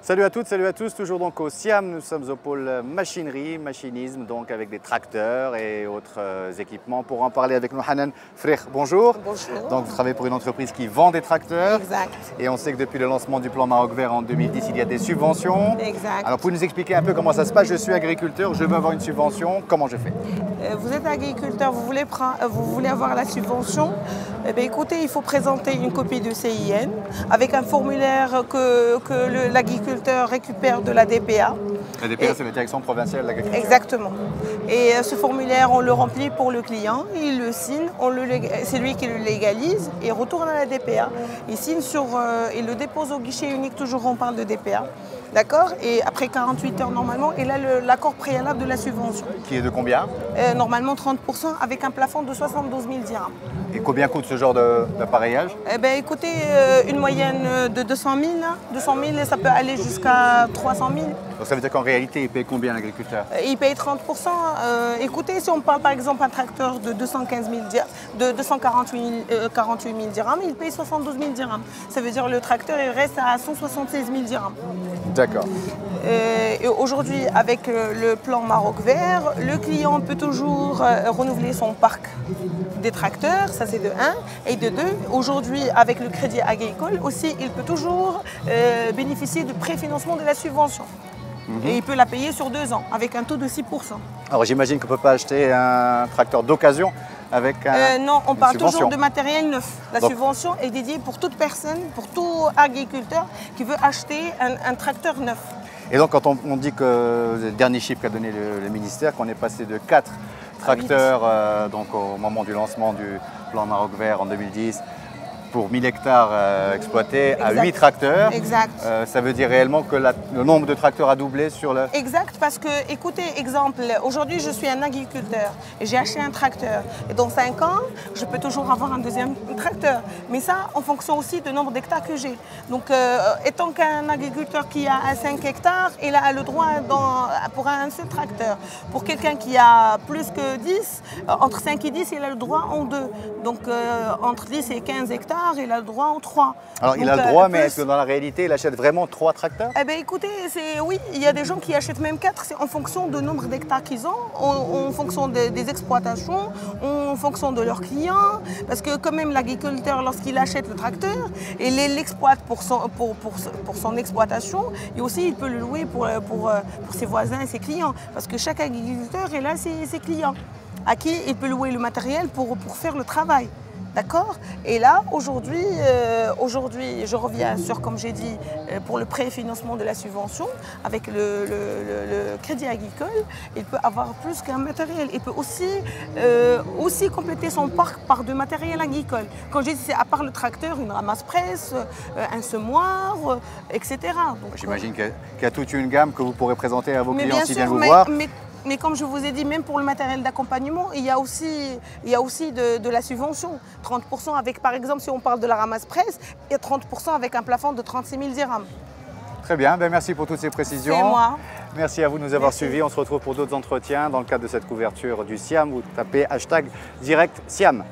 Salut à toutes, salut à tous, toujours donc au Siam, nous sommes au pôle machinerie, machinisme, donc avec des tracteurs et autres équipements. Pour en parler avec nous, Hanan Frech, bonjour. Bonjour. Donc vous travaillez pour une entreprise qui vend des tracteurs. Exact. Et on sait que depuis le lancement du plan Maroc Vert en 2010, il y a des subventions. Exact. Alors pour nous expliquer un peu comment ça se passe, je suis agriculteur, je veux avoir une subvention, comment je fais? Vous êtes agriculteur, vous voulez avoir la subvention. Eh bien, écoutez, il faut présenter une copie de CIN avec un formulaire que l'agriculteur récupère de la DPA. La DPA, c'est la direction provinciale de l'agriculture. Exactement. Et ce formulaire, on le remplit pour le client, il le signe, c'est lui qui le légalise et retourne à la DPA. Il signe il le dépose au guichet unique, toujours on parle de DPA. D'accord? Et après 48 heures normalement, il a l'accord préalable de la subvention. Qui est de combien? Normalement 30% avec un plafond de 72 000 dirhams. Et combien coûte ce genre d'appareillage? Eh bien, écoutez, une moyenne de 200 000. 200 000, ça peut aller jusqu'à 300 000. Donc ça veut dire qu'en réalité, il paye combien l'agriculteur? Il paye 30%. Écoutez, si on parle par exemple d'un tracteur de 248 000 dirhams, il paye 72 000 dirhams. Ça veut dire que le tracteur il reste à 176 000 dirhams. D'accord. Et aujourd'hui, avec le plan Maroc Vert, le client peut toujours renouveler son parc des tracteurs, ça c'est de 1. Et de 2, aujourd'hui, avec le crédit agricole aussi, il peut toujours bénéficier du préfinancement de la subvention. Et il peut la payer sur 2 ans, avec un taux de 6%. Alors j'imagine qu'on ne peut pas acheter un tracteur d'occasion avec non, on parle subvention. toujours de matériel neuf. La subvention est dédiée pour toute personne, pour tout agriculteur qui veut acheter un tracteur neuf. Et donc quand on dit que le dernier chiffre qu'a donné le ministère, qu'on est passé de 4 tracteurs donc au moment du lancement du plan Maroc Vert en 2010 pour 1000 hectares exploités à 8 tracteurs. Exact. Ça veut dire réellement que le nombre de tracteurs a doublé sur le... Exact, parce que, écoutez, exemple, aujourd'hui je suis un agriculteur et j'ai acheté un tracteur. Et dans 5 ans, je peux toujours avoir un deuxième tracteur. Mais ça, en fonction aussi du nombre d'hectares que j'ai. Donc, étant qu'un agriculteur qui a 5 hectares, il a le droit pour un seul tracteur. Pour quelqu'un qui a plus que 10, entre 5 et 10, il a le droit en 2. Donc, entre 10 et 15 hectares, il a le droit en 3. Alors donc, il a le droit, mais est-ce que dans la réalité, il achète vraiment 3 tracteurs? Eh bien écoutez, oui, il y a des gens qui achètent même 4, c'est en fonction du nombre d'hectares qu'ils ont, en fonction des exploitations, en fonction de leurs clients, parce que quand même l'agriculteur, lorsqu'il achète le tracteur, il l'exploite pour son exploitation, et aussi il peut le louer pour ses voisins et ses clients, parce que chaque agriculteur, il a ses clients, à qui il peut louer le matériel pour faire le travail. D'accord? Et là, aujourd'hui, je reviens sur, comme j'ai dit, pour le préfinancement de la subvention, avec le crédit agricole, il peut avoir plus qu'un matériel. Il peut aussi compléter son parc par du matériel agricole. Quand je dis, c'est à part le tracteur, une ramasse-presse, un semoir, etc. J'imagine qu'il y a toute une gamme que vous pourrez présenter à vos clients s'ils viennent vous mais, voir. Mais comme je vous ai dit, même pour le matériel d'accompagnement, il y a aussi de la subvention. 30% avec, par exemple, si on parle de la ramasse-presse, et 30% avec un plafond de 36 000 dirhams. Très bien, merci pour toutes ces précisions. C'est moi. Merci à vous de nous avoir suivis. On se retrouve pour d'autres entretiens dans le cadre de cette couverture du Siam. Vous tapez #direct Siam.